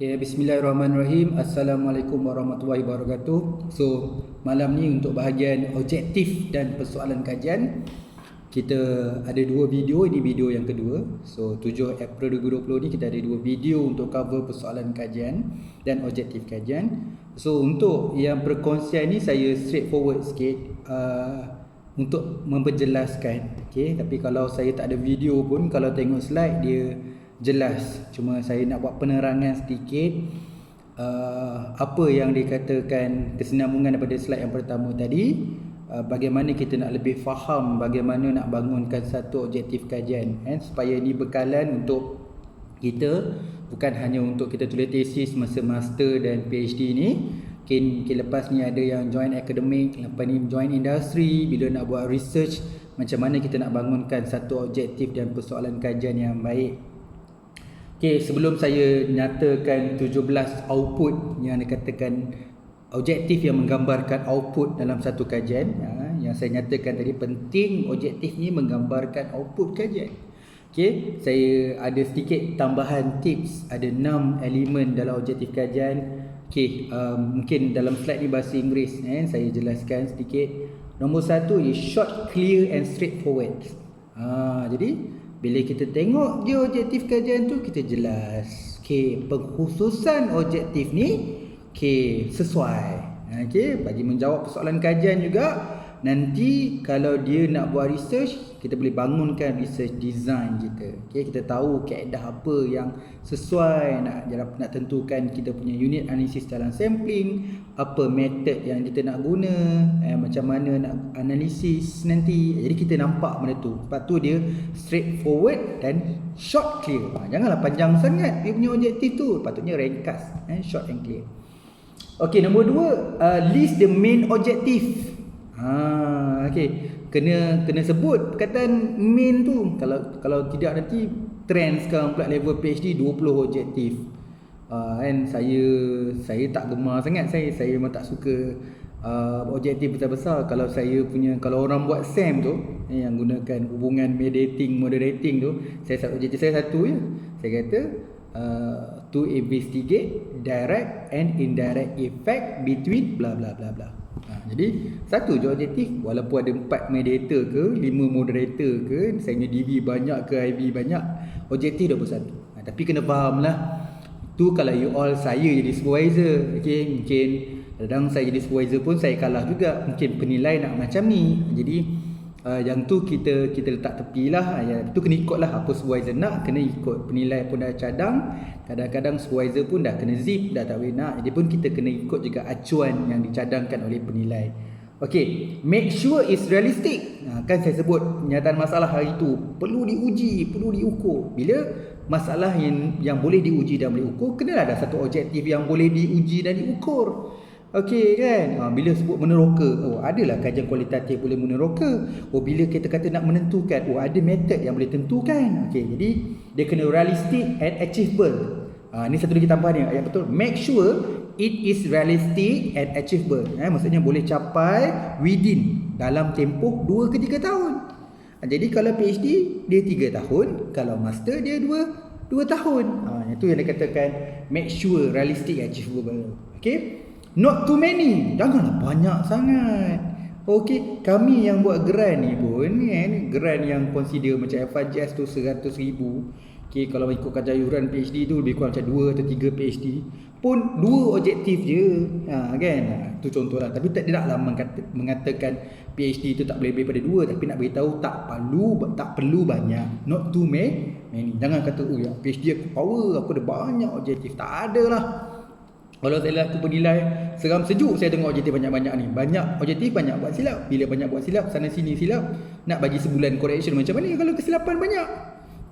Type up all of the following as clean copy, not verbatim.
Okay, bismillahirrahmanirrahim. Assalamualaikum warahmatullahi wabarakatuh. So, malam ni untuk bahagian objektif dan persoalan kajian, kita ada dua video. Ini video yang kedua. So, 7 April 2020 ni kita ada dua video untuk cover persoalan kajian dan objektif kajian. So, untuk yang perkongsian ni saya straightforward sikit untuk memperjelaskan. Okay, tapi kalau saya tak ada video pun, kalau tengok slide dia jelas. Cuma saya nak buat penerangan sedikit apa yang dikatakan kesinambungan daripada slide yang pertama tadi, bagaimana kita nak lebih faham bagaimana nak bangunkan satu objektif kajian, supaya ini bekalan untuk kita, bukan hanya untuk kita tulis tesis masa master dan PhD ni. Mungkin lepas ni ada yang join akademik, lepas ni join industri, bila nak buat research, macam mana kita nak bangunkan satu objektif dan persoalan kajian yang baik. Okay, sebelum saya nyatakan 17 output yang dikatakan objektif yang menggambarkan output dalam satu kajian, yang saya nyatakan tadi, penting objektif ni menggambarkan output kajian. Okay, saya ada sedikit tambahan tips. Ada 6 elemen dalam objektif kajian. Okay, mungkin dalam slide ni bahasa Inggeris, saya jelaskan sedikit. Nombor 1 is short, clear and straightforward. Jadi bila kita tengok je objektif kajian tu, kita jelas. Okay, pengkhususan objektif ni sesuai. Okay, bagi menjawab persoalan kajian juga. Nanti kalau dia nak buat research, kita boleh bangunkan research design kita. Okay, kita tahu kaedah apa yang sesuai, nak tentukan kita punya unit analisis dalam sampling, apa method yang kita nak guna, macam mana nak analisis nanti. Jadi kita nampak benda tu. Sebab tu dia straightforward dan short, clear. Janganlah panjang sangat dia punya objektif tu. Patutnya ringkas, short and clear. Okay, nombor 2, list the main objective. Okay, kena sebut perkataan main tu. Kalau tidak nanti trend sekarang pula level PhD 20 objektif. Saya tak gemar sangat. Saya memang tak suka objektif besar-besar. Kalau orang buat SEM tu yang gunakan hubungan moderating tu, objektif saya satu je. Saya kata to investigate direct and indirect effect between bla bla bla bla. Jadi satu je objektif, walaupun ada 4 moderator ke 5 moderator ke, saya punya DV banyak ke IV banyak, objektif 21. Tapi kena faham lah, tu kalau you all saya jadi supervisor. Okay, mungkin kadang saya jadi supervisor pun saya kalah juga. Mungkin penilai nak macam ni. Jadi yang tu kita letak tepi lah. Yang tu kena ikut lah apa supervisor nak, kena ikut. Penilai pun dah cadang, kadang-kadang supervisor pun dah kena zip, dah tak boleh nak. Jadi pun kita kena ikut juga acuan yang dicadangkan oleh penilai. Okay, make sure it's realistic. Kan saya sebut kenyataan masalah hari tu perlu diuji, perlu diukur. Bila masalah yang boleh diuji dan boleh ukur, kenalah ada satu objektif yang boleh diuji dan diukur. Okey kan? Bila sebut meneroka, adalah kajian kualitatif boleh meneroka. Bila kita kata nak menentukan, ada metod yang boleh tentukan. Okey, jadi dia kena realistic and achievable. Ini satu lagi tambahan yang betul. Make sure it is realistic and achievable. Maksudnya boleh capai within, dalam tempoh 2 ke 3 tahun. Jadi kalau PhD dia 3 tahun, kalau master dia 2 tahun. Itu yang dikatakan make sure realistic and achievable. Okey. Not too many, janganlah banyak sangat. Okey, kami yang buat grant ni pun grant yang consider macam FRGS tu 100,000. Okey, kalau ikut kajayuran PhD tu lebih kurang macam 2 atau 3 PhD pun 2 objektif je. Kan? Tu contohlah. Tapi tak tidaklah mengatakan PhD tu tak boleh lebih daripada 2, tapi nak beritahu tak perlu banyak. Not too many. Jangan kata ya PhD aku power, aku ada banyak objektif. Tak ada lah. Kalau saya aku penilai seram sejuk, saya tengok objektif banyak-banyak ni. Banyak objektif, banyak buat silap. Bila banyak buat silap, sana sini silap, nak bagi sebulan correction macam mana kalau kesilapan banyak?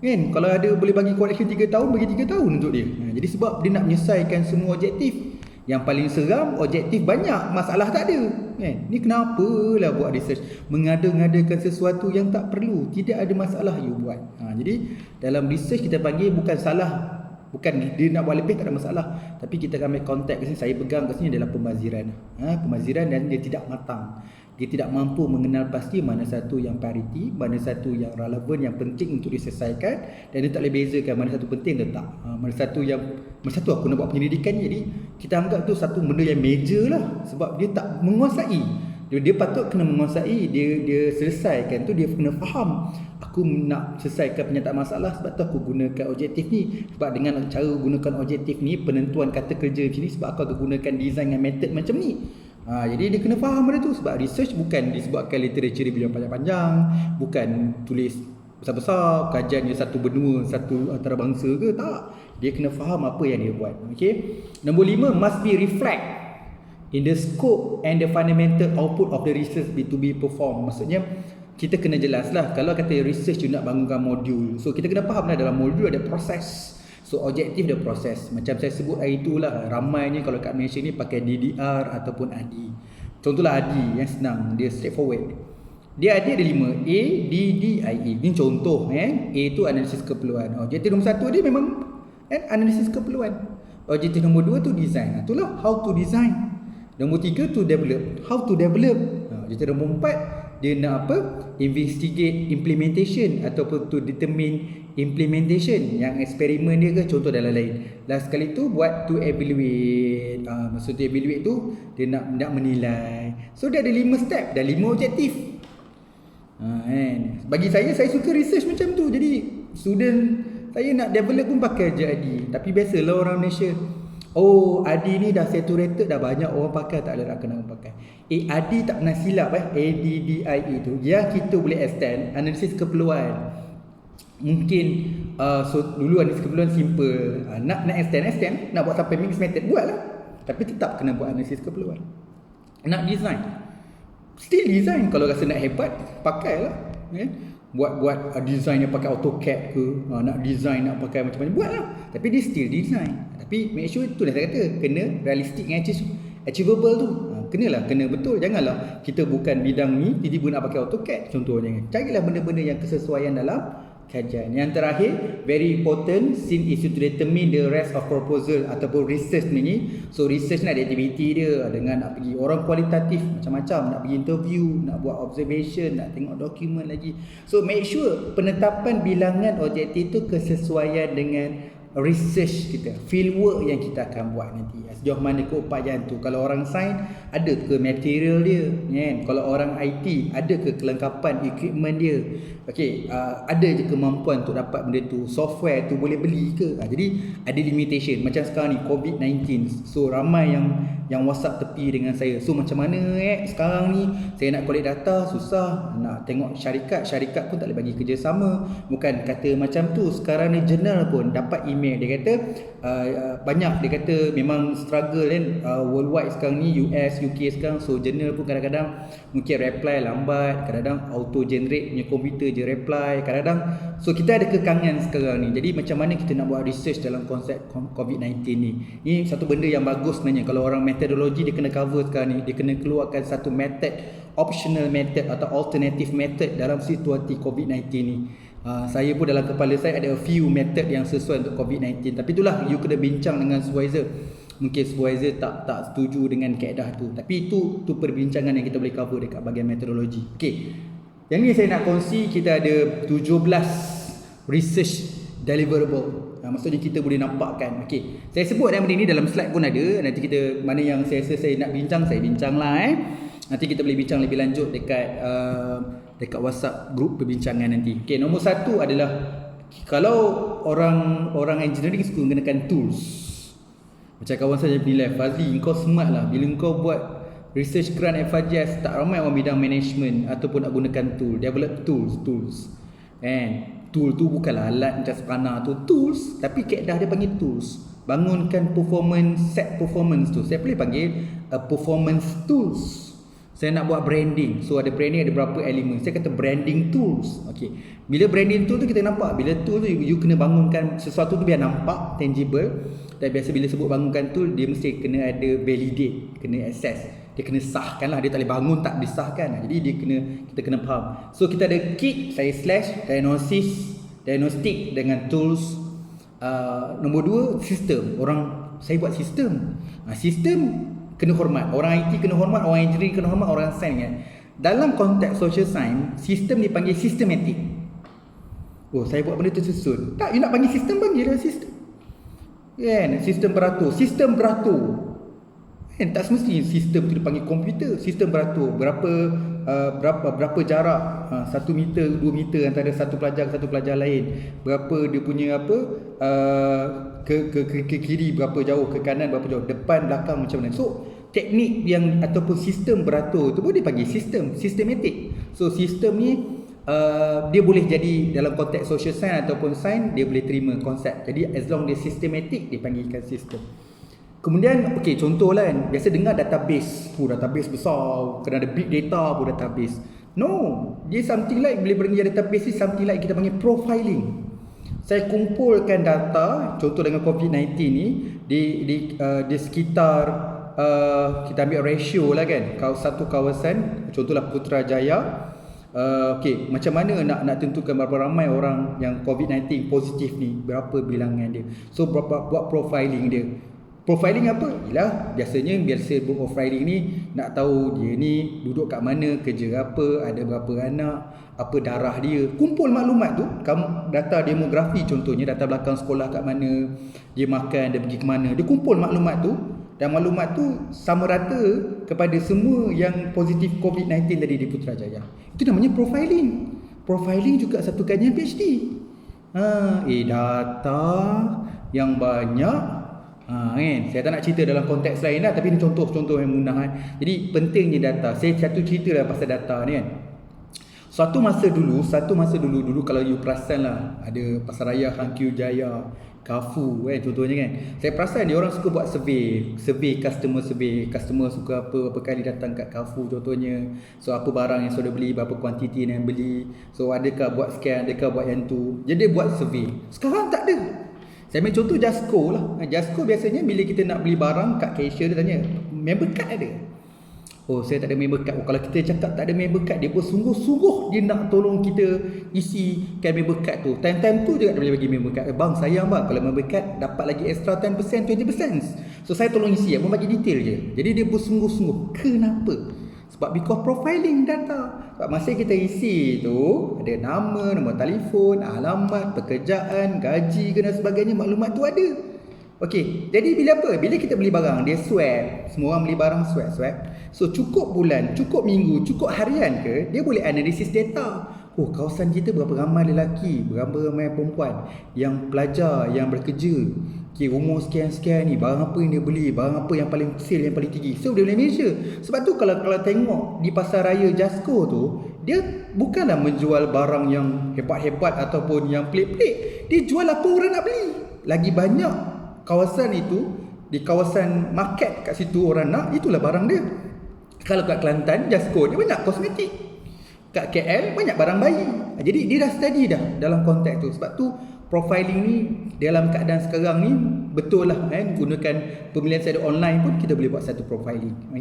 Kan? Kalau ada boleh bagi correction 3 tahun, bagi 3 tahun untuk dia. Jadi sebab dia nak menyelesaikan semua objektif. Yang paling seram, objektif banyak, masalah tak ada. Kan? Ni kenapalah buat research? Mengada-ngadakan sesuatu yang tak perlu. Tidak ada masalah you buat. Jadi dalam research kita panggil bukan salah Bukan dia nak buat lebih tak ada masalah. Tapi kita ambil konteks kat sini, saya pegang kat sini adalah pembaziran. Pembaziran dan dia tidak matang. Dia tidak mampu mengenal pasti mana satu yang prioriti, mana satu yang relevan, yang penting untuk diselesaikan, dan dia tak boleh bezakan mana satu penting dan tak. Mana satu aku nak buat penyelidikan ni, jadi kita anggap tu satu benda yang major lah, sebab dia tak menguasai. Dia patut kena menguasai, dia selesaikan tu, dia kena faham aku nak selesaikan penyataan masalah, sebab tu aku gunakan objektif ni. Sebab dengan cara gunakan objektif ni, penentuan kata kerja macam ni, sebab aku akan gunakan design dan method macam ni. Jadi dia kena faham benda tu. Sebab research bukan disebabkan literature review yang panjang-panjang, bukan tulis besar-besar, kajian dia satu benua, satu antarabangsa ke, tak. Dia kena faham apa yang dia buat. Okay. Nombor 5, must be reflect in the scope and the fundamental output of the research to be performed. Maksudnya kita kena jelas lah, kalau kata research you nak bangunkan modul, so kita kena faham lah dalam modul ada proses. So objektif dia proses. Macam saya sebut hari itulah, ramainya kalau kat Malaysia ni pakai DDR ataupun ADI. Contohlah ADI yang senang, dia straightforward. Dia ada 5, A, D, D, I, E. Ini contoh. A tu analisis keperluan. Objektif nombor 1 dia memang analisis keperluan. Objektif nombor 2 tu design. Itulah how to design. Nombor 3 to develop. How to develop. Objektif nombor 4 dia nak apa? Investigate implementation ataupun to determine implementation, yang eksperimen dia ke, contoh dan lain-lain. Last sekali tu buat to evaluate. Maksud tu evaluate tu dia nak menilai. So dia ada 5 step dan 5 objektif. Bagi saya suka research macam tu. Jadi student saya nak develop pun pakai je ADI. Tapi biasalah orang Malaysia, ADI ni dah saturated, dah banyak orang pakai, tak ada nak kena orang pakai. ADI tak pernah silap ADDIE tu. Ya, kita boleh extend analisis keperluan. Mungkin so dulu analisis keperluan simple. Nak extend, nak buat sampai mixed method, buatlah. Tapi tetap kena buat analisis keperluan. Nak design, still design. Kalau rasa nak hebat, pakailah. Buat design yang pakai AutoCAD ke, nak design nak pakai macam-macam, buatlah. Tapi dia still design. Tapi make sure tu dah saya kata, kena realistic and achievable tu. Kena betul. Janganlah kita bukan bidang ni, tiba-tiba nak pakai AutoCAD contohnya. Carilah benda-benda yang kesesuaian dalam kajian. Yang terakhir, very important, since is to determine the rest of proposal ataupun research ni. So research ni ada aktiviti dia, dengan nak pergi orang kualitatif macam-macam, nak pergi interview, nak buat observation, nak tengok dokumen lagi. So make sure penetapan bilangan objektif tu kesesuaian dengan research kita, fieldwork yang kita akan buat nanti. Sejauh mana keupayaan tu. Kalau orang sains, ada ke material dia, kan? Kalau orang IT, ada ke kelengkapan equipment dia. Okey, ada je kemampuan untuk dapat benda tu. Software tu boleh beli ke? Jadi ada limitation. Macam sekarang ni COVID-19. So ramai yang WhatsApp tepi dengan saya. So macam mana sekarang ni saya nak collect data susah, nak tengok syarikat pun tak boleh bagi kerjasama. Bukan kata macam tu, sekarang ni jurnal pun dapat email, dia kata banyak, dia kata memang struggle kan, worldwide sekarang ni, US, UK sekarang. So jurnal pun kadang-kadang mungkin reply lambat, kadang-kadang auto generate punya komputer je reply kadang-kadang. So kita ada kekangan sekarang ni. Jadi macam mana kita nak buat research dalam konsep COVID-19 ni. Ini satu benda yang bagus sebenarnya. Kalau orang metodologi, dia kena cover sekarang ni, dia kena keluarkan satu method, optional method atau alternative method dalam situasi COVID-19 ni. Saya pun dalam kepala saya ada a few method yang sesuai untuk COVID-19. Tapi itulah, you kena bincang dengan supervisor. Mungkin supervisor tak setuju dengan kaedah tu. Tapi itu perbincangan yang kita boleh cover dekat bahagian metodologi. Okey. Yang ni saya nak kongsi, kita ada 17 research deliverable. Maksudnya kita boleh nampakkan. Okey. Saya sebut benda ni dalam slide pun ada. Nanti kita, mana yang saya rasa saya nak bincang, saya bincanglah Nanti kita boleh bincang lebih lanjut dekat WhatsApp group perbincangan nanti. Okey, nombor 1 adalah kalau orang engineering suka gunakan tools. Macam kawan saya bilang, Fazli, kau smart lah. Bila kau buat research grant FRGS, tak ramai orang bidang management ataupun nak gunakan tool. Develop tools. Tool tu bukanlah alat macam spanner tu, tools. Tapi kaedah dia panggil tools. Bangunkan set performance tu. Saya boleh panggil performance tools. Saya nak buat branding. So ada branding, ada berapa elemen. Saya kata branding tools. Okay. Bila branding tool tu kita nampak. Bila tool tu you kena bangunkan sesuatu tu biar nampak, tangible. Dan biasa bila sebut bangunkan tool, dia mesti kena ada validate, kena access. Dia kena sahkan lah. Dia tak boleh bangun tak disahkan. Jadi kita kena faham. So kita ada kit, saya slash diagnostic dengan tools. Nombor dua, sistem. Saya buat sistem. Sistem kena hormat. Orang IT kena hormat, orang engineering kena hormat, orang sains kan. Dalam konteks social science, sistem dipanggil sistematik. Saya buat benda tu susun. Tak, you nak panggil sistem, panggil lah sistem. Kan? Sistem beratur. Sistem beratur. Kan? Tak semesti sistem tu dipanggil komputer. Sistem beratur. Berapa jarak 1 meter, 2 meter antara satu pelajar ke satu pelajar lain. Berapa dia punya ke kiri berapa jauh, ke kanan berapa jauh, depan belakang macam mana. So teknik yang ataupun sistem beratur tu pun dipanggil sistematik. So sistem ni dia boleh jadi dalam konteks social science ataupun sains, dia boleh terima konsep. Jadi as long dia sistematik, dipanggilkan sistem. Kemudian contohlah kan, biasa dengar database. Database besar, kena ada big data pun database. No, dia something like, bila pergi database ni something like kita panggil profiling. Saya kumpulkan data, contoh dengan COVID-19 ni di sekitar kita ambil ratio lah kan, satu kawasan, contohlah Putrajaya. Macam mana nak tentukan berapa ramai orang yang COVID-19 positif ni, berapa bilangan dia. So buat profiling dia. Profiling apa? Biasa buat profiling ni nak tahu dia ni duduk kat mana, kerja apa, ada berapa anak, apa darah dia. Kumpul maklumat tu, data demografi contohnya, data belakang sekolah kat mana, dia makan, dia pergi ke mana. Dia kumpul maklumat tu, dan maklumat tu sama rata kepada semua yang positif COVID-19 tadi di Putrajaya. Itu namanya profiling. Profiling juga satu kajian PhD. Data yang banyak. Kan? Saya tak nak cerita dalam konteks lain lah, tapi ini contoh-contoh yang mudah kan. Jadi pentingnya data. Saya satu cerita lah pasal data ni kan. Satu masa dulu kalau you perasan lah, ada Pasaraya, Hangkyu Jaya, Carrefour kan contohnya kan. Saya perasan dia orang suka buat survey customer suka apa kali datang kat Carrefour contohnya. So apa barang yang sudah beli, berapa kuantiti yang beli. So adakah buat scan, adakah buat yang tu. Jadi dia buat survey. Sekarang tak ada. Saya ambil contoh Jasco lah. Jasco biasanya bila kita nak beli barang kat cashier, dia tanya, member card ada? Saya tak ada member card. Kalau kita cakap tak ada member card, dia pun sungguh-sungguh dia nak tolong kita isikan member card tu. Time-time tu juga dia boleh bagi member card. Bang, sayang bang, kalau member card dapat lagi extra 10%, 20%. So saya tolong isi, abang bagi detail je. Jadi dia pun sungguh-sungguh. Kenapa? Sebab because profiling data. Sebab masa kita isi tu, ada nama, nombor telefon, alamat, pekerjaan, gaji dan sebagainya, maklumat tu ada. Jadi bila apa? Bila kita beli barang, dia swab. Semua orang beli barang swab. So cukup bulan, cukup minggu, cukup harian ke, dia boleh analisis data. Kawasan kita berapa ramai lelaki, berapa ramai perempuan yang pelajar, yang bekerja. Umur sekian-sekian ni, barang apa yang dia beli, barang apa yang paling sale, yang paling tinggi. So dia boleh measure. Sebab tu kalau tengok di pasar raya Jasco tu, dia bukanlah menjual barang yang hebat-hebat ataupun yang pelik-pelik. Dia jual apa orang nak beli. Lagi banyak kawasan itu, di kawasan market kat situ orang nak, itulah barang dia. Kalau kat Kelantan, Jasco dia banyak kosmetik. Kat KL banyak barang bayi. Jadi dia dah study dah dalam konteks tu. Sebab tu profiling ni dalam keadaan sekarang ni betul lah kan, gunakan pemilihan secara online pun kita boleh buat satu profiling.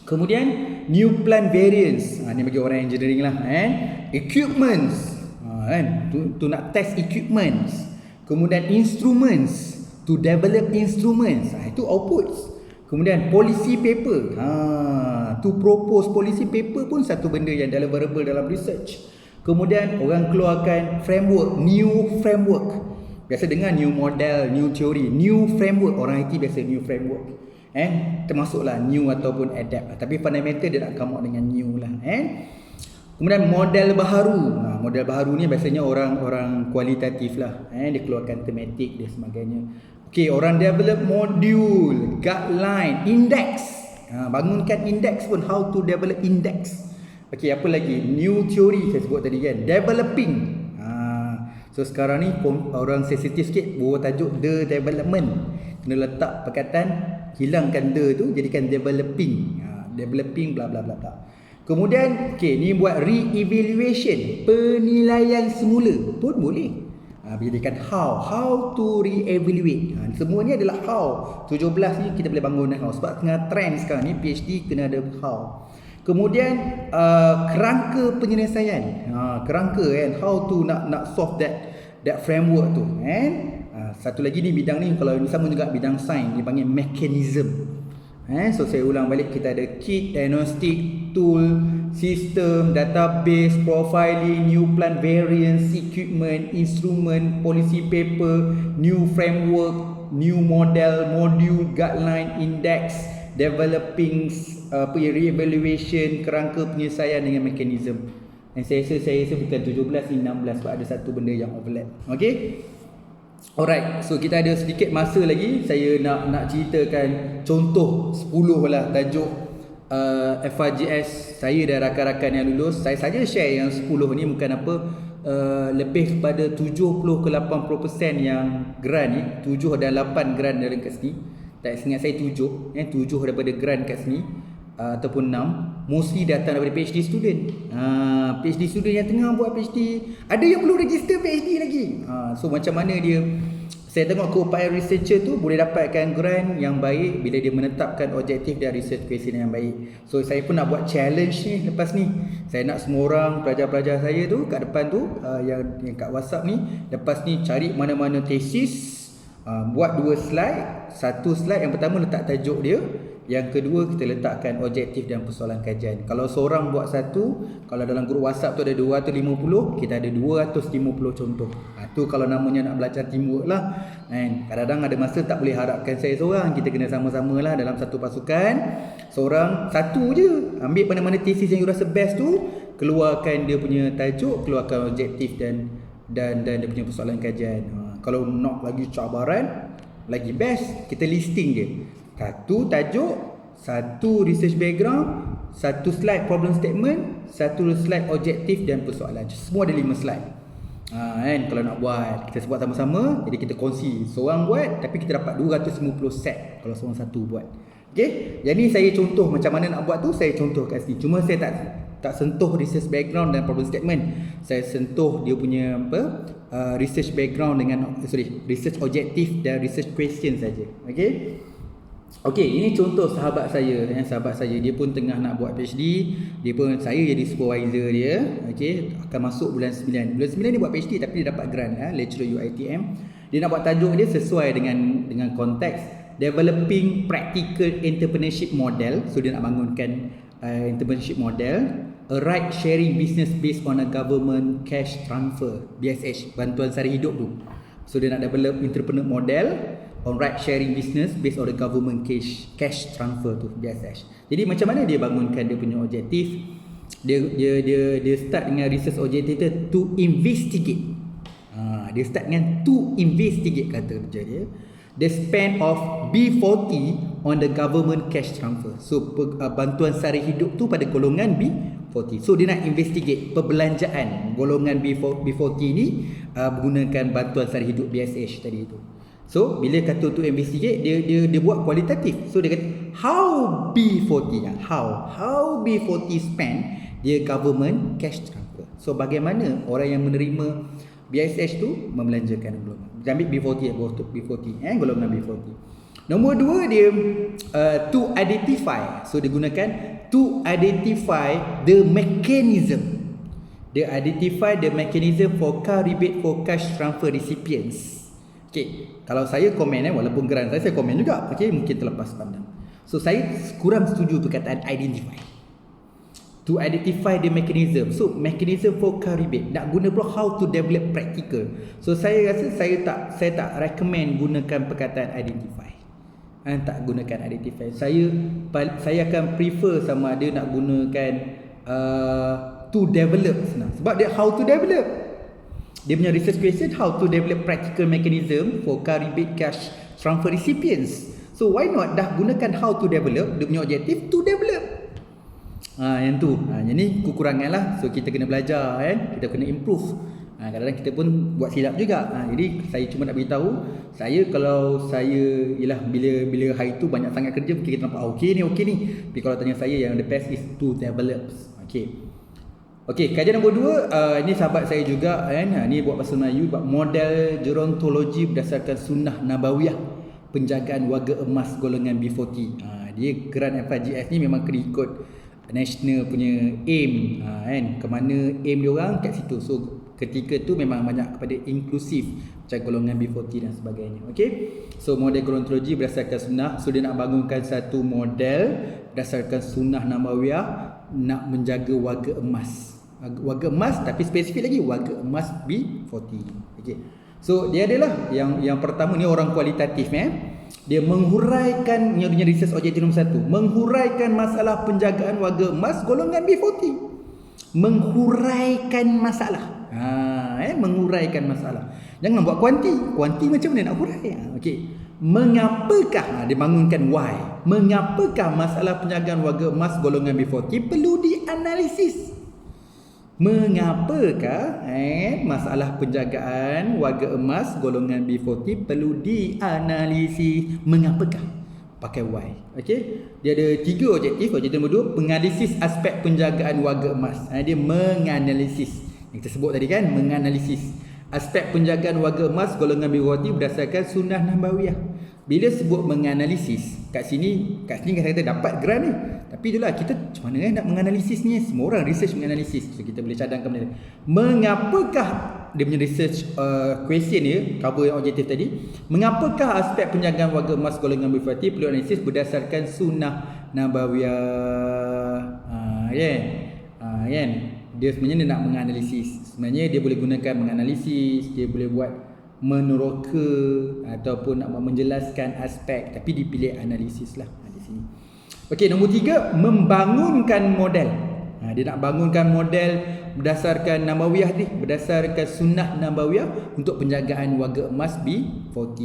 Kemudian new plant variants. Ni bagi orang engineering lah kan. Equipments. Tu nak test equipments. Kemudian instruments, to develop instruments. Itu outputs. Kemudian policy paper. To propose policy paper pun satu benda yang deliverable dalam research. Kemudian orang keluarkan framework, new framework. Biasa dengar new model, new theory, new framework. Orang IT biasa new framework. Termasuklah new ataupun adapt. Tapi fundamental dia nak come out dengan new lah. Kemudian model baharu. Model baharu ni biasanya orang kualitatif lah. Dia keluarkan tematik dan sebagainya. Orang develop module, guideline, index. Bangunkan index pun, how to develop index. Apa lagi? New theory saya sebut tadi kan. Developing. So sekarang ni orang sensitif sikit bawa tajuk the development. Kena letak perkataan, hilangkan the tu, jadikan developing. Developing bla bla bla bla. Kemudian ni buat re-evaluation, penilaian semula pun boleh. Jadikan how to re-evaluate. Semua ni adalah how. 17 ni kita boleh bangun how. Sebab tengah trend sekarang ni PhD kena ada how. Kemudian kerangka penyelesaian. Kerangka kan, how to nak solve that framework tu Satu lagi ni bidang ni kalau sama juga bidang sains, dia panggil mechanism. So saya ulang balik, kita ada kit, diagnostic, tool, system, database, profiling, new plant variants, equipment, instrument, policy paper, new framework, new model, module, guideline, index, developing re-evaluation, kerangka penyelesaian dengan mechanism. Dan saya rasa bukan 17 ni 16 sebab ada satu benda yang overlap. Okay. Alright, so kita ada sedikit masa lagi. Saya nak ceritakan contoh 10 lah tajuk FRGS saya dan rakan-rakan yang lulus. Saya saja share yang 10 ni bukan apa, lebih kepada 70 ke 80% yang grant ni, 7 dan 8 grant dalam kat sini. Tak ingat saya 7 daripada grant kat sini, ataupun 6 mostly datang daripada PhD student. PhD student yang tengah buat PhD, ada yang perlu register PhD lagi. So macam mana dia, saya tengok keupayaan researcher tu boleh dapatkan grant yang baik bila dia menetapkan objektif dan research question yang baik. So saya pun nak buat challenge ni lepas ni. Saya nak semua orang, pelajar-pelajar saya tu kat depan tu, yang kat WhatsApp ni, lepas ni cari mana-mana tesis, buat 2 slide. Satu slide yang pertama letak tajuk dia, yang kedua kita letakkan objektif dan persoalan kajian. Kalau seorang buat satu, kalau dalam grup WhatsApp tu ada 250, kita ada 250 contoh. Tu kalau namanya nak belajar teamwork lah. Kadang-kadang ada masa tak boleh harapkan saya seorang, kita kena sama-sama lah dalam satu pasukan. Seorang satu je, ambil mana-mana tesis yang you rasa best tu, keluarkan dia punya tajuk, keluarkan objektif dan dia punya persoalan kajian. Kalau nak lagi cabaran, lagi best, kita listing je. Satu tajuk, satu research background, satu slide problem statement, satu slide objektif dan persoalan. Semua ada 5 slide. Kalau nak buat, kita buat sama-sama. Jadi kita kongsi, seorang buat tapi kita dapat 250 set kalau seorang satu buat. Okay, jadi saya contoh macam mana nak buat tu, saya contoh kat sini. Cuma saya tak sentuh research background dan problem statement. Saya sentuh dia punya research background dengan research objektif dan research question saja. Okey, ini contoh sahabat saya. Sahabat saya dia pun tengah nak buat PhD. Dia pun, saya jadi supervisor dia. Okey, akan masuk bulan 9. Bulan 9 dia buat PhD tapi dia dapat grant lecturer UiTM. Dia nak buat tajuk dia sesuai dengan konteks developing practical entrepreneurship model. So dia nak bangunkan entrepreneurship model, a ride sharing business based on a government cash transfer, BSH, bantuan sara hidup tu. So dia nak develop entrepreneur model on ride sharing business based on the government cash transfer tu, BSH. Jadi macam mana dia bangunkan dia punya objektif? Dia start dengan research objective dia to investigate. Dia start dengan to investigate kata kerja dia. The spend of B40 on the government cash transfer. So bantuan sara hidup tu pada golongan B40. So dia nak investigate perbelanjaan golongan B40 ni menggunakan bantuan sara hidup BSH tadi tu. So bila kata tu investigate, dia buat kualitatif. So dia kata how B40 how B40 spend dia government cash transfer. So bagaimana orang yang menerima BSH tu membelanjakan golongan. Ambil B40 golongan B40. Nombor 2 dia to identify. So dia gunakan to identify the mechanism. Dia identify the mechanism for car rebate for cash transfer recipients. Okay, kalau saya komen walaupun grant saya komen juga. Okay, mungkin terlepas pandang. So saya kurang setuju perkataan identify. To identify the mechanism. So mechanism for car rebate. Nak guna pula how to develop practical. So saya rasa saya tak recommend gunakan perkataan identify. Tak gunakan identify. Saya akan prefer sama ada nak gunakan to develop senang. Sebab dia how to develop. Dia punya research question how to develop practical mechanism for car rebate cash transfer recipients. So why not dah gunakan how to develop, dia punya objektif to develop. Yang tu. Yang ni kekurangan lah. So kita kena belajar kita kena improve. Kadang-kadang kita pun buat silap juga. Jadi saya cuma nak beritahu, kalau saya ialah bila hari tu banyak sangat kerja, mungkin kita nampak okey ni. Tapi kalau tanya saya, yang the best is to develop. Okey, kajian nombor 2, ini sahabat saya juga ni buat bahasa Melayu, buat model gerontologi berdasarkan sunnah nabawiyah penjagaan warga emas golongan B40. Dia grant FRGS ni memang kena ikut national punya aim ke mana aim dia orang kat situ. So ketika tu memang banyak kepada inklusif macam golongan B40 dan sebagainya. Okey. So model gerontologi berdasarkan sunnah. So dia nak bangunkan satu model berdasarkan sunnah Nabawiyah, nak menjaga warga emas. Warga emas, tapi spesifik lagi warga emas B40. Okey. So dia adalah yang pertama ni orang kualitatif Dia menghuraikan yang punya research objektif nombor 1, menghuraikan masalah penjagaan warga emas golongan B40. Menghuraikan masalah. Menguraikan masalah. Jangan buat kuanti. Kuanti macam mana nak hurai? Okey. Mengapakah dia bangunkan why? Mengapakah masalah penjagaan warga emas golongan B40 perlu dianalisis? Mengapakah masalah penjagaan warga emas golongan B40 perlu dianalisis? Mengapakah? Pakai why. Okey. Dia ada 3 objektif. Objektif nombor 2, penganalisis aspek penjagaan warga emas. Dia menganalisis. Yang kita sebut tadi kan, menganalisis aspek penjagaan warga emas golongan B40 berdasarkan sunnah Nabawiyah. Bila sebut menganalisis, kat sini kata dapat grant ni. Tapi itulah kita macam mana nak menganalisis ni? Semua orang research menganalisis. So kita boleh cadangkan benda ni. Mengapakah dia punya research question dia cover yang objektif tadi? Mengapakah aspek penjagaan warga emas golongan B40 perlu analisis berdasarkan sunnah Nabawiyah? Kan? Dia sebenarnya dia nak menganalisis. Sebenarnya dia boleh gunakan menganalisis, dia boleh buat meneroka ataupun nak menjelaskan aspek, tapi dipilih analisis lah di sini. Okey, nombor 3, membangunkan model. Dia nak bangunkan model berdasarkan Nabawiyah ni, berdasarkan sunnah Nabawiyah untuk penjagaan warga emas B40.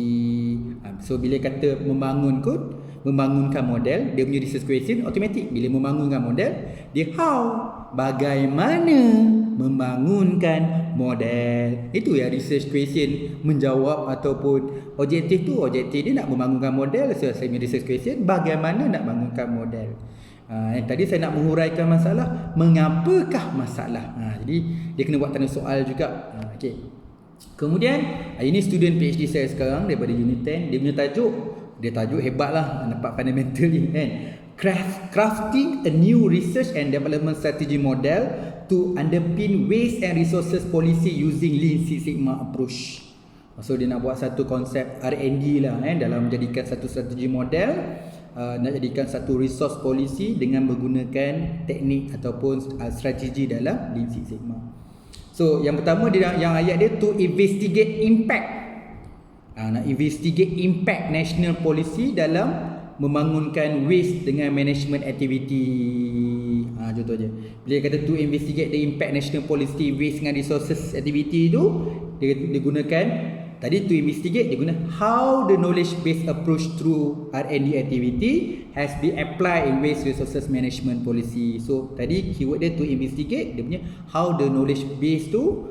So bila kata membangunkan model, dia punya research question automatic. Bila membangunkan model, dia how, bagaimana membangunkan model. Itu ya research question menjawab ataupun objektif tu. Objektif dia nak membangunkan model. So saya punya research question bagaimana nak bangunkan model. Tadi saya nak menghuraikan masalah, mengapakah masalah. Jadi dia kena buat tanda soal juga. Okey. Kemudian ini student PhD saya sekarang daripada Unit 10. Dia punya tajuk hebat lah, nampak fundamental ni kan. Crafting a new research and development strategy model to underpin waste and resources policy using Lean Six Sigma approach. So dia nak buat satu konsep R&D lah dalam menjadikan satu strategi model, nak jadikan satu resource policy dengan menggunakan teknik ataupun strategi dalam Lean Six Sigma. So yang pertama dia yang ayat dia to investigate impact. Nak investigate impact national policy dalam membangunkan waste dengan management activity. Contoh je. Bila kata to investigate the impact national policy waste dengan resources activity tu, dia gunakan tadi to investigate, dia guna how the knowledge based approach through R&D activity has been applied in waste resources management policy. So tadi keyword dia to investigate, dia punya how the knowledge based tu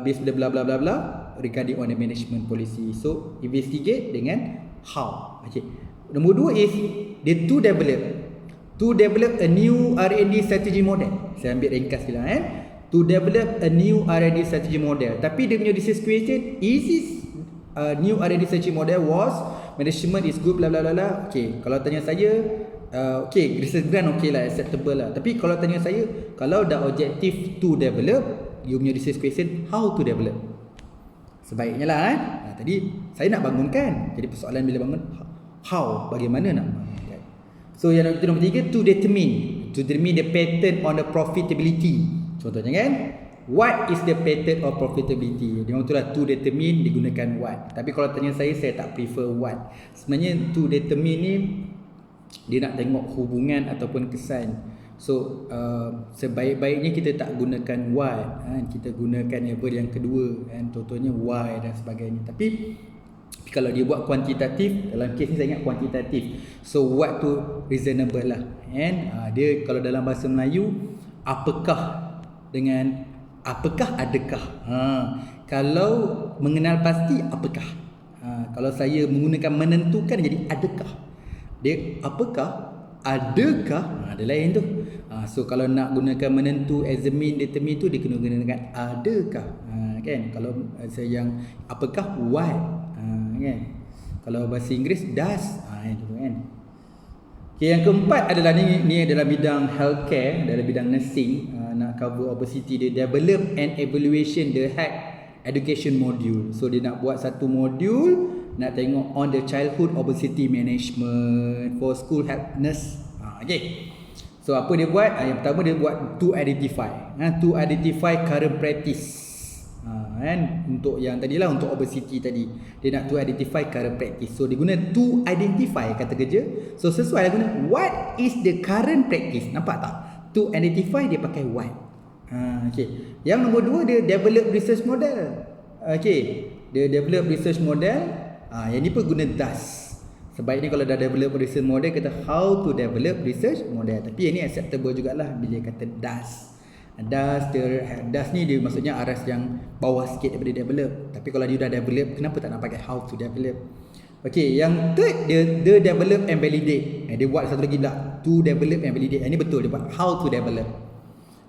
based bla bla bla bla regarding on the management policy. So investigate dengan how. Okay. Nombor 2 is dia to develop a new R&D strategy model. Saya ambil ringkas je lah to develop a new R&D strategy model. Tapi dia punya research question is this new R&D strategy model was management is good bla bla bla. Okay, kalau tanya saya okay, research grant okay lah, acceptable lah. Tapi kalau tanya saya, kalau dah objektif to develop, you punya research question how to develop, sebaiknya lah tadi saya nak bangunkan. Jadi persoalan bila bangun how, bagaimana nak bangunkan. So yang nombor 3, to determine the pattern on the profitability. Contohnya kan, what is the pattern of profitability. Dia tu lah to determine digunakan what. Tapi kalau tanya saya tak prefer what. Sebenarnya to determine ni dia nak tengok hubungan ataupun kesan. So sebaik-baiknya kita tak gunakan what, kita gunakan verb yang kedua contohnya why dan sebagainya. Tapi kalau dia buat kuantitatif, dalam kes ni saya ingat kuantitatif, so what tu reasonable lah dia kalau dalam bahasa Melayu apakah dengan apakah adakah. Kalau mengenal pasti apakah. Kalau saya menggunakan menentukan jadi adakah. Dia apakah adakah, ada lain tu. So kalau nak gunakan menentu examine determine tu dia kena gunakan adakah. Kan kalau saya yang apakah what kan. Kalau bahasa Inggeris does itu kan. Okay, yang keempat adalah ni adalah bidang healthcare, dalam bidang nursing. Nak cover obesity. Dia develop and evaluation the health education module. So dia nak buat satu modul nak tengok on the childhood obesity management for school healthness. Okay. So apa dia buat? Yang pertama dia buat to identify current practice. Kan, untuk yang tadilah untuk obesity tadi dia nak to identify current practice. So dia guna to identify kata kerja. So sesuai dia guna what is the current practice. Nampak tak? To identify dia pakai what. Okay. Yang nombor 2 dia develop research model. Okay. Dia develop research model. Yang ni pun guna does. Sebaiknya kalau dah develop research model kata how to develop research model. Tapi yang ni acceptable jugalah bila kata does. Das ni dia maksudnya aras yang bawah sikit daripada develop. Tapi kalau dia dah develop, kenapa tak nak pakai how to develop? Okay, yang third dia develop and validate. Dia buat satu lagi pula, to develop and validate. Ini betul, dia buat how to develop.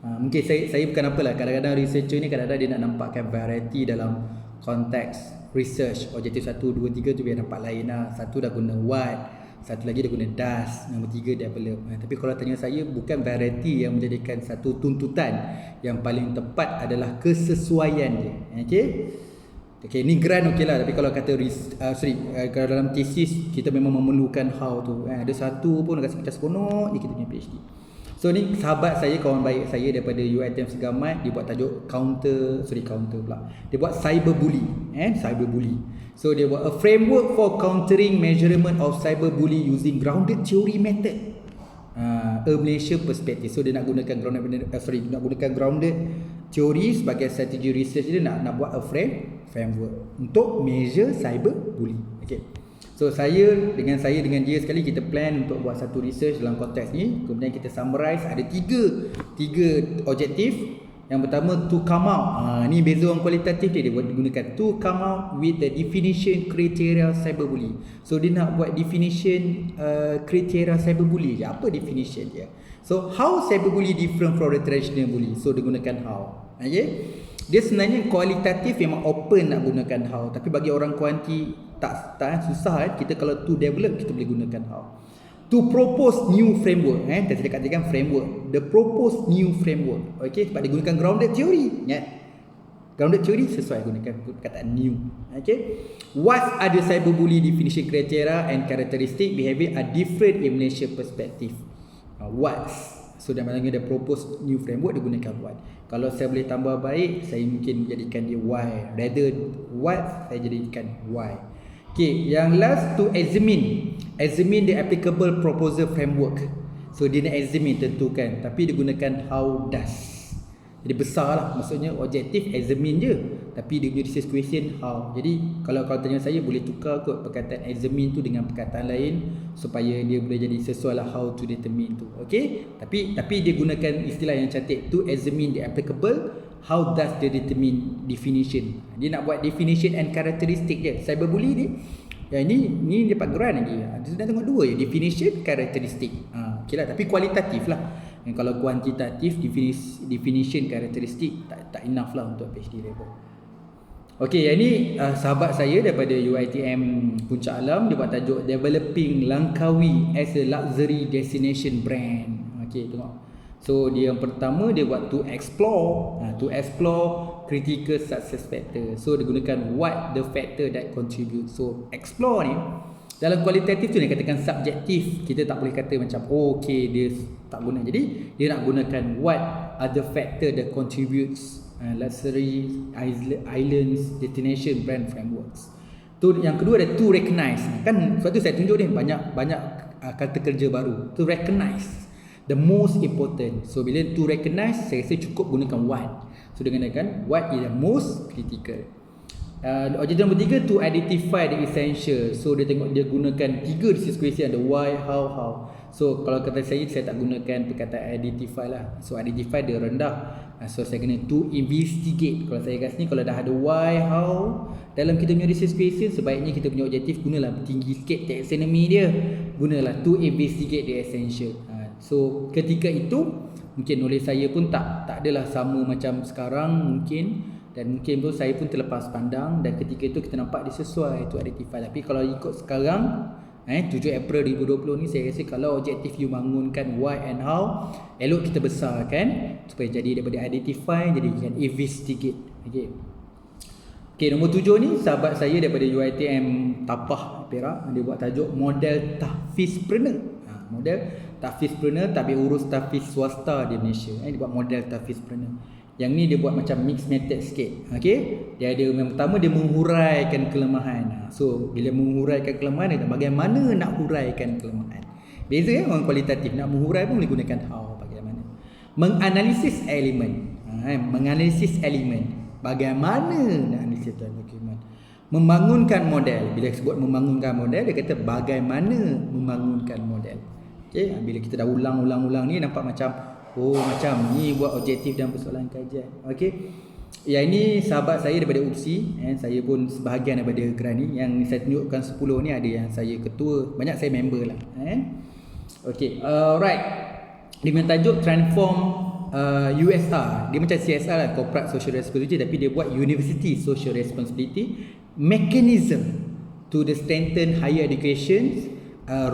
Mungkin saya bukan apalah, kadang-kadang researcher ni kadang-kadang dia nak nampakkan variety dalam konteks research. Objektif 1, 2, 3 tu biar nampak lain lah. Satu dah guna what, satu lagi dia guna does, nombor 3 develop. Tapi kalau tanya saya, bukan variety yang menjadikan satu tuntutan. Yang paling tepat adalah kesesuaian dia. Okay, ni grant okey lah. Tapi kalau kata kalau dalam thesis kita memang memerlukan how tu. Ada satu pun rasa macam seronok je kita punya PhD. So ni sahabat saya, kawan baik saya daripada UiTM Segamat, dia buat tajuk counter pula. Dia buat cyberbully, cyberbully. So dia buat a framework for countering measurement of cyberbully using grounded theory method. A Malaysia perspective. So dia nak gunakan grounded theory sebagai strategi research dia nak buat a framework untuk measure cyberbully. Okay. So dengan dia sekali kita plan untuk buat satu research dalam konteks ni. Kemudian kita summarize ada tiga objektif. Yang pertama to come out. Ni beza orang kualitatif dia gunakan to come out with the definition criteria cyberbully. So dia nak buat definition criteria cyberbully. Apa definition dia? So how cyberbully different from the traditional bully? So dia gunakan how. Okay? Dia sebenarnya kualitatif memang open nak gunakan how, tapi bagi orang kuanti tak susah kita kalau to develop kita boleh gunakan how. To propose new framework, tadi katakan framework, the propose new framework. Okey, sebab dia gunakan grounded theory. Grounded theory sesuai gunakan perkataan new. Okay. What are the cyberbully definition criteria and characteristic behavior are different in Malaysia perspective. What's so dia maksudnya dia propose new framework, dia gunakan what. Kalau saya boleh tambah baik, saya mungkin jadikan dia why. Rather what, saya jadikan why. Okay, yang last to examine the applicable proposal framework. So dia nak examine, tentukan, tapi dia gunakan how does. Jadi besar lah, maksudnya objektif examine je, tapi dia punya research question how. Jadi kalau tanya saya, boleh tukar kot perkataan examine tu dengan perkataan lain supaya dia boleh jadi sesuai lah how to determine tu. Okay, tapi dia gunakan istilah yang cantik, to examine the applicable, how does the determine definition. Dia nak buat definition and characteristic je. Cyberbully ni yang ni dapat grant lagi. Dia dah tengok dua je, definition, characteristic. Okay lah, tapi kualitatif lah. Yang kalau kuantitatif, definition, karakteristik tak enough lah untuk PhD level. Okey, yang ni sahabat saya daripada UiTM Puncak Alam, dia buat tajuk Developing Langkawi as a Luxury Destination Brand. Okey, tengok. So dia yang pertama dia buat to explore critical success factor. So dia gunakan what the factor that contribute. So explore ni dalam kualitatif tu ni katakan subjektif. Kita tak boleh kata macam okey dia tak guna. Jadi dia nak gunakan what other factor that contributes luxury islands destination brand frameworks. Tu yang kedua ada to recognize. Kan sebab tu saya tunjuk ni banyak kata kerja baru. To recognize the most important. So bila to recognize, saya rasa cukup gunakan what. So dia gunakan what is the most critical. Objektif nombor 3 to identify the essential. So dia gunakan 3 research question, ada why, how. So kalau kata saya tak gunakan perkataan identify lah. So identify dia rendah. So saya kena to investigate. Kalau saya kat sini, kalau dah ada why, how dalam kita punya research question, sebaiknya kita punya objektif gunalah tinggi sikit taxonomy dia. Gunalah to investigate the essential. So ketika itu mungkin knowledge saya pun tak adalah sama macam sekarang mungkin. Dan mungkin pun saya pun terlepas pandang, dan ketika itu kita nampak dia sesuai to identify. Tapi kalau ikut sekarang, 7 April 2020 ni saya rasa kalau objektif you bangunkan why and how, elok kita besarkan supaya jadi daripada identify jadikan investigate. Okey, nombor 7 ni sahabat saya daripada UiTM Tapah Perak, dia buat tajuk model tahfizpreneur. Model tahfizpreneur, tapi urus tahfiz swasta di Malaysia. Dia buat model tahfizpreneur. Yang ni dia buat macam mix method sikit. Okey, dia ada yang pertama dia menghuraikan kelemahan. So bila menghuraikan kelemahan, dia bagaimana nak huraikan kelemahan. Beza orang kualitatif nak menghurai pun boleh gunakan how, bagaimana. Menganalisis elemen. Menganalisis elemen. Bagaimana nak analisis dokumen. Membangunkan model. Bila sebut membangunkan model, dia kata bagaimana membangunkan model. Okey, bila kita dah ulang ni nampak macam macam ni buat objektif dan persoalan kajian. Okey. Yang ini sahabat saya daripada UPSI, saya pun sebahagian daripada geran ni. Yang saya tunjukkan 10 ni ada yang saya ketua, banyak saya member lah. Okey, alright. Dia punya tajuk transform USR. Dia macam CSR lah, Corporate Social Responsibility, tapi dia buat University Social Responsibility Mechanism to the strengthen higher education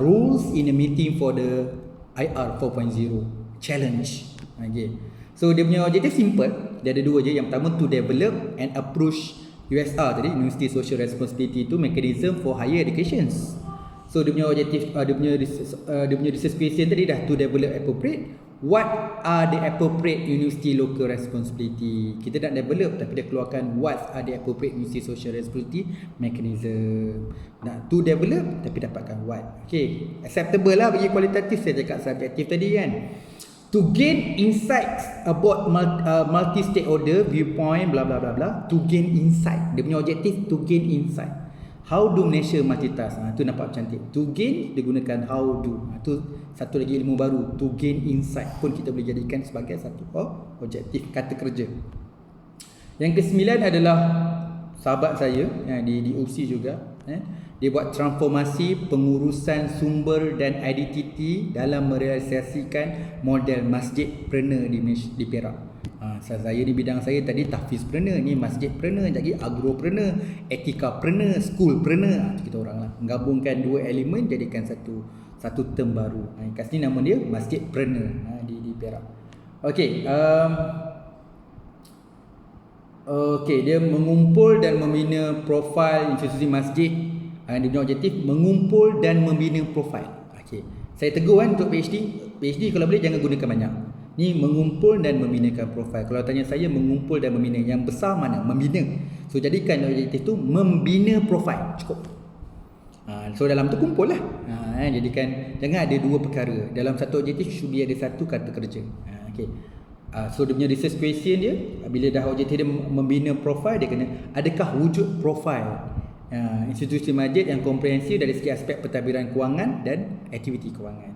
rules in a meeting for the IR 4.0 challenge. Okay. So dia punya objektif simple, dia ada dua je. Yang pertama to develop and approach USR tadi, University Social Responsibility itu mechanism for higher education. So dia punya objektif, dia punya research question tadi dah to develop appropriate. What are the appropriate university local responsibility? Kita nak develop tapi dia keluarkan what are the appropriate university social responsibility mechanism. Nak to develop tapi dapatkan what. Okay, acceptable lah bagi kualitatif. Saya cakap subjektif tadi kan. To gain insights about multi stakeholder viewpoint bla bla bla bla. To gain insight. Dia punya objektif to gain insight. How do Malaysia multitask? Tu nampak cantik. To gain digunakan how do. Tu satu lagi ilmu baru. To gain insight pun kita boleh jadikan sebagai satu objektif kata kerja. Yang ke-9 adalah sahabat saya di UPSI juga. Dia buat transformasi pengurusan sumber dan identiti dalam merealisasikan model masjidpreneur di Perak. Saya di bidang saya tadi tahfizpreneur, ni masjidpreneur, jadi agropreneur, etikapreneur, schoolpreneur. Kita orang lah menggabungkan dua elemen jadikan satu term baru. Kat sini nama dia masjidpreneur di Perak. Okey, dia mengumpul dan membina profil institusi masjid. Dia punya objektif mengumpul dan membina profil. Okey, saya tegur untuk PhD kalau boleh jangan gunakan banyak. Ni mengumpul dan membinakan profil. Kalau tanya saya mengumpul dan membina, yang besar mana? Membina. So jadikan objektif tu membina profil. Cukup. So dalam tu kumpul lah. Jadikan jangan ada dua perkara. Dalam satu objektif should be ada satu kata kerja. Okay. So dia punya research question dia, bila dah objektif dia membina profil, dia kena adakah wujud profil institusi masjid yang komprehensif dari segi aspek pentadbiran kewangan dan aktiviti kewangan.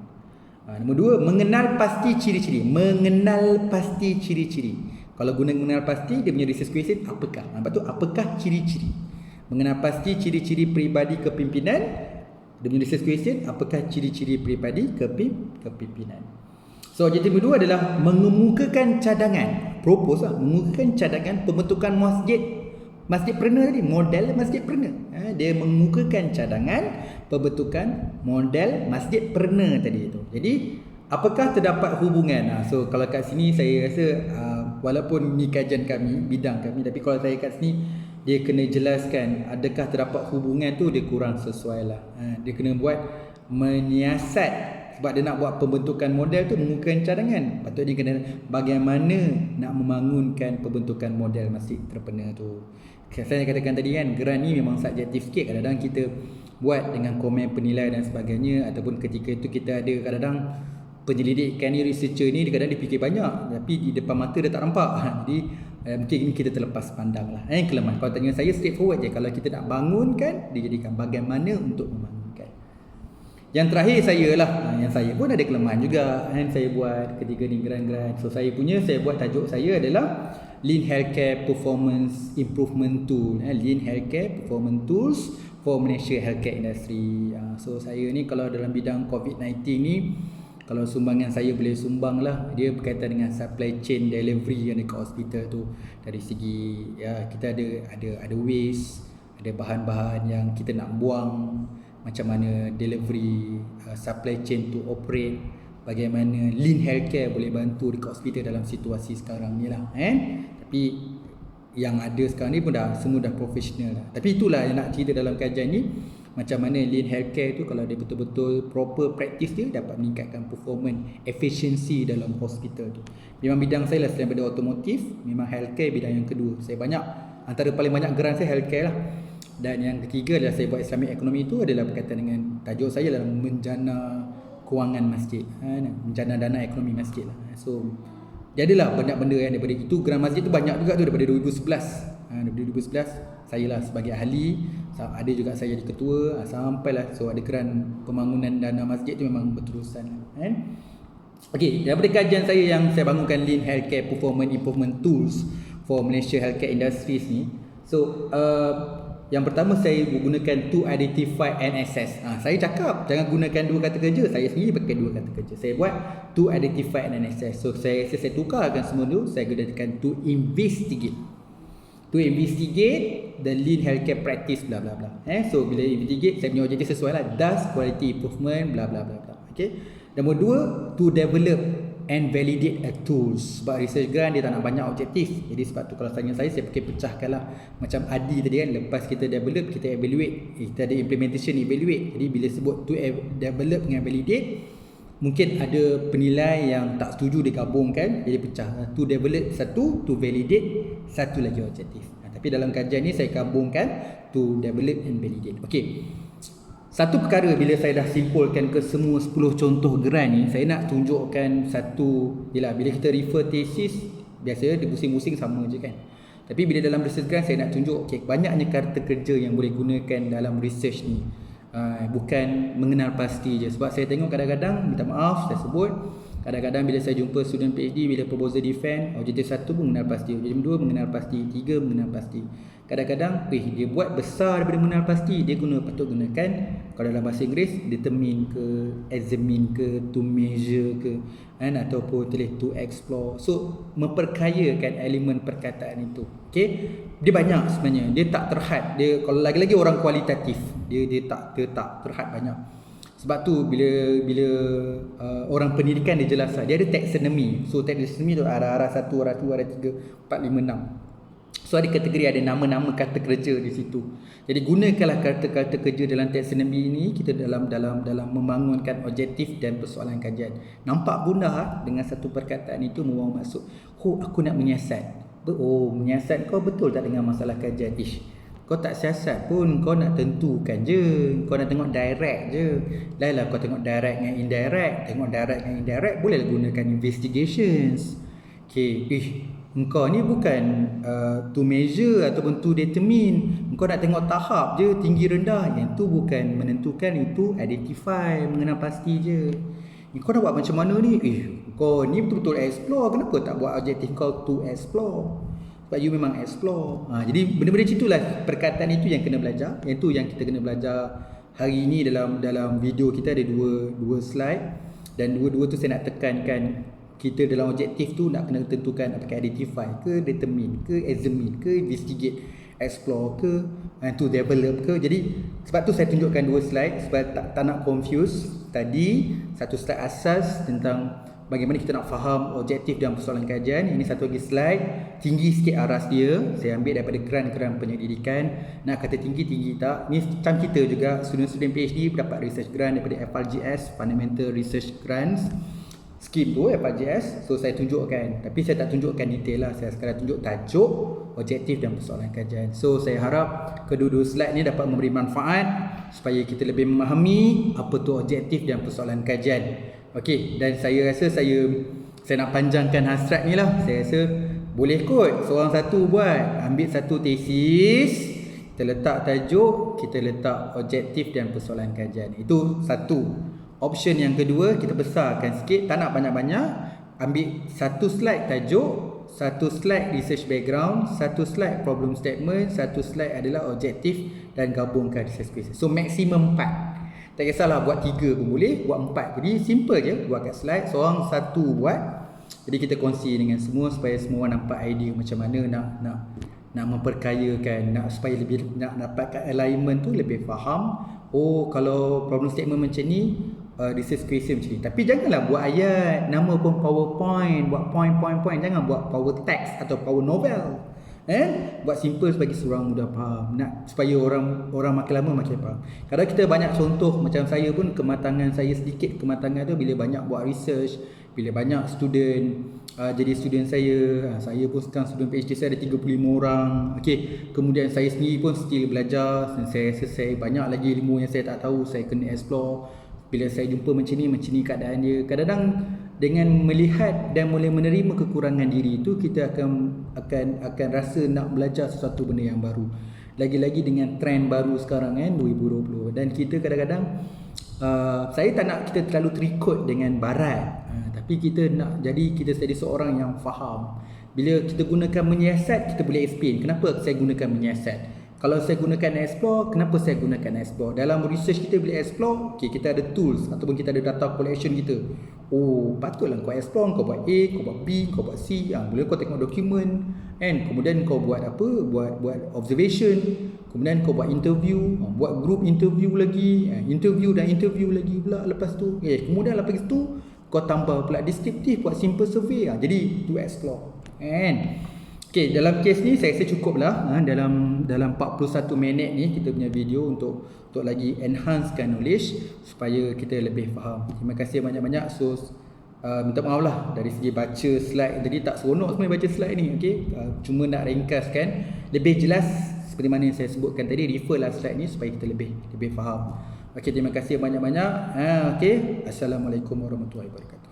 Nombor 2, mengenal pasti ciri-ciri. Mengenal pasti ciri-ciri. Kalau guna mengenal pasti, dia punya research question apakah? Lepas tu apakah ciri-ciri? Mengenal pasti ciri-ciri peribadi kepimpinan. Dia punya research question apakah ciri-ciri peribadi kepimpinan. So objektif kedua adalah mengemukakan cadangan. Propose lah, mengemukakan cadangan pembentukan masjidpreneur tadi, model masjidpreneur. Dia mengemukakan cadangan pembentukan model masjidpreneur tadi itu. Jadi apakah terdapat hubungan? So kalau kat sini saya rasa walaupun ni kajian kami, bidang kami, tapi kalau saya kat sini dia kena jelaskan adakah terdapat hubungan tu, dia kurang sesuai lah. Dia kena buat menyiasat, sebab dia nak buat pembentukan model tu mengemukakan cadangan. Patut dia kena bagaimana nak membangunkan pembentukan model masjidpreneur tu. Saya katakan tadi kan, geran ni memang subjektif sikit. Kadang-kadang kita buat dengan komen penilai dan sebagainya, ataupun ketika itu kita ada kadang-kadang penyelidikan ni, researcher ni kadang-kadang dia fikir banyak tapi di depan mata dia tak nampak. Jadi mungkin ini kita terlepas pandang lah. Kelemahan. Kalau tanya saya straightforward je, kalau kita nak bangunkan, dijadikan bagaimana untuk membangunkan. Yang terakhir saya lah, yang saya pun ada kelemahan juga saya buat ketika ni geran-geran. So saya buat tajuk saya adalah Lean Healthcare Performance Improvement Tool. Lean Healthcare Performance Tools for Malaysia Healthcare Industry. So saya ni kalau dalam bidang COVID-19 ni, kalau sumbangan saya boleh sumbang lah, dia berkaitan dengan supply chain delivery yang dekat hospital tu. Dari segi kita ada waste, ada bahan-bahan yang kita nak buang, macam mana delivery, supply chain tu operate, bagaimana lean healthcare boleh bantu dekat hospital dalam situasi sekarang ni lah. Tapi yang ada sekarang ni pun semua dah profesional lah. Tapi itulah yang nak cerita dalam kajian ni, macam mana lean healthcare tu kalau dia betul-betul proper practice dia dapat meningkatkan performance, efficiency dalam hospital tu. Memang bidang saya lah selain daripada otomotif, memang healthcare bidang yang kedua. Saya banyak, antara paling banyak geran saya healthcare lah. Dan yang ketiga adalah saya buat Islamic Economy tu adalah berkaitan dengan tajuk saya dalam menjana kewangan masjid, menjana dana ekonomi masjid lah. So jadilah banyak benda yang daripada itu. Geran masjid tu banyak juga tu daripada 2011. Daripada 2011 saya lah sebagai ahli, ada juga saya jadi ketua, sampailah so ada geran pembangunan dana masjid tu memang berterusan kan. Okey, daripada kajian saya yang saya bangunkan Lean Healthcare Performance Improvement Tools for Malaysia Healthcare Industries ni. So yang pertama saya gunakan to identify and assess. Saya cakap jangan gunakan dua kata kerja, saya sendiri pakai dua kata kerja. Saya buat to identify and assess. So saya tukarkan semua tu, saya gunakan to investigate. To investigate the lean healthcare practice bla bla bla. So bila investigate saya punya objektif sesuai lah, does quality improvement bla bla bla bla. Okey. Nombor dua, to develop and validate a tools. Sebab research grant dia tak nak banyak objektif. Jadi sebab tu kalau tanya saya pakai pecahkan lah. Macam Adi tadi kan, lepas kita develop kita evaluate, kita ada implementation evaluate. Jadi bila sebut to develop dengan validate, mungkin ada penilai yang tak setuju digabungkan, jadi pecah. To develop satu, to validate satu lagi objektif. Tapi dalam kajian ni saya gabungkan to develop and validate. Okey. Satu perkara bila saya dah simpulkan ke semua 10 contoh geran ni, saya nak tunjukkan satu, bila kita refer thesis, biasanya dia pusing-pusing sama je kan. Tapi bila dalam research grant saya nak tunjuk banyaknya kata kerja yang boleh gunakan dalam research ni. Bukan mengenal pasti je. Sebab saya tengok kadang-kadang, minta maaf saya sebut, kadang-kadang bila saya jumpa student PhD, bila proposal defend, objektif 1 pun mengenal pasti, objektif 2 mengenal pasti, 3 mengenal pasti. Kadang-kadang dia buat besar daripada mengenal pasti, dia patut gunakan, kalau dalam bahasa Inggeris, determine ke, examine ke, to measure ke, ataupun tulis to explore. So memperkayakan elemen perkataan itu. Okey, dia banyak sebenarnya, dia tak terhad. Dia kalau lagi-lagi orang kualitatif, dia tak terhad banyak. Sebab tu bila orang pendidikan dia jelas dia ada taxonomy. So taxonomy tu arah 1, arah 2, arah 3, 4, 5, 6. So ada kategori, ada nama-nama kata kerja di situ. Jadi gunakanlah kata-kata kerja dalam taxonomy ini kita dalam membangunkan objektif dan persoalan kajian. Nampak mudah dengan satu perkataan itu membawa maksud. Aku nak menyiasat. Menyiasat kau betul tak dengan masalah kajian? Kau tak siasat pun, kau nak tentukan je. Kau nak tengok direct je. Lah kau tengok direct dengan indirect. Tengok direct dengan indirect boleh gunakan investigations. Okay, engkau ni bukan to measure ataupun to determine. Engkau nak tengok tahap je, tinggi rendah. Yang tu bukan menentukan, itu identify, mengenal pasti je. Kau nak buat macam mana ni? Kau ni betul-betul explore. Kenapa tak buat objektif kau to explore? Sebab you memang explore. Jadi benda-benda macam itulah perkataan itu yang kena belajar. Yang tu yang kita kena belajar hari ini dalam video kita ada dua slide. Dan dua-dua tu saya nak tekankan, kita dalam objektif tu nak kena tentukan apakah identify ke, determine ke, examine ke, investigate, explore ke, to develop ke. Jadi sebab tu saya tunjukkan dua slide supaya tak nak confuse. Tadi satu slide asas tentang bagaimana kita nak faham objektif dan persoalan kajian. Ini satu lagi slide tinggi sikit aras dia. Saya ambil daripada geran-geran penyelidikan. Nak kata tinggi tak? Ni macam kita juga, student-student PhD dapat research grant daripada FRGS, Fundamental Research Grants Scheme tu, FRGS. So saya tunjukkan, tapi saya tak tunjukkan detail lah. Saya sekarang tunjuk tajuk, objektif dan persoalan kajian. So saya harap kedua-dua slide ni dapat memberi manfaat supaya kita lebih memahami apa tu objektif dan persoalan kajian. Okey, dan saya rasa saya nak panjangkan hasrat ni lah. Saya rasa boleh kot seorang satu buat, ambil satu tesis, kita letak tajuk, kita letak objektif dan persoalan kajian. Itu satu. Option yang kedua, kita besarkan sikit, tak nak banyak-banyak. Ambil satu slide tajuk, satu slide research background, satu slide problem statement, satu slide adalah objektif dan gabungkan research question. So maksimum 4. Tak kisahlah buat 3 pun boleh, buat 4. Jadi simple je buat kat slide, seorang satu buat. Jadi kita kongsi dengan semua supaya semua nampak idea macam mana nak memperkayakan, supaya lebih nak dapatkan alignment tu, lebih faham oh kalau problem statement macam ni, research question macam ni. Tapi janganlah buat ayat, nama pun PowerPoint, buat point, jangan buat power text atau power novel. Buat simple bagi seorang mudah faham, nak supaya orang makin lama makin faham. Kadang kita banyak contoh, macam saya pun kematangan saya sedikit, kematangan tu bila banyak buat research, bila banyak student jadi student saya pun sekarang student PhD saya ada 35 orang. Okey, kemudian saya sendiri pun still belajar, dan saya rasa saya banyak lagi ilmu yang saya tak tahu, saya kena explore. Bila saya jumpa macam ni keadaan dia, kadang-kadang dengan melihat dan mula menerima kekurangan diri itu, kita akan rasa nak belajar sesuatu benda yang baru. Lagi-lagi dengan trend baru sekarang 2020, dan kita kadang-kadang saya tak nak kita terlalu terikut dengan barat, tapi kita nak jadi seorang yang faham. Bila kita gunakan menyiasat, kita boleh explain kenapa saya gunakan menyiasat. Kalau saya gunakan explore, kenapa saya gunakan explore? Dalam research kita boleh explore, okay, kita ada tools ataupun kita ada data collection kita. Oh, patutlah kau explore, kau buat A, kau buat B, kau buat C. Boleh kau tengok dokumen, kemudian kau buat apa? Buat observation, kemudian kau buat interview, buat group interview lagi, interview lagi pula lepas tu. Kemudian lepas tu kau tambah pula descriptive, buat simple survey. Jadi tu explore. Okay, dalam kes ni saya rasa cukup lah. Dalam 41 minit ni kita punya video untuk lagi enhancekan knowledge supaya kita lebih faham. Terima kasih banyak-banyak. So minta maaf lah dari segi baca slide tadi tak seronok sebenarnya baca slide ni. Okay, cuma nak ringkaskan lebih jelas seperti mana yang saya sebutkan tadi. Refer lah slide ni supaya kita lebih faham. Okay, terima kasih banyak-banyak. Okay, Assalamualaikum warahmatullahi wabarakatuh.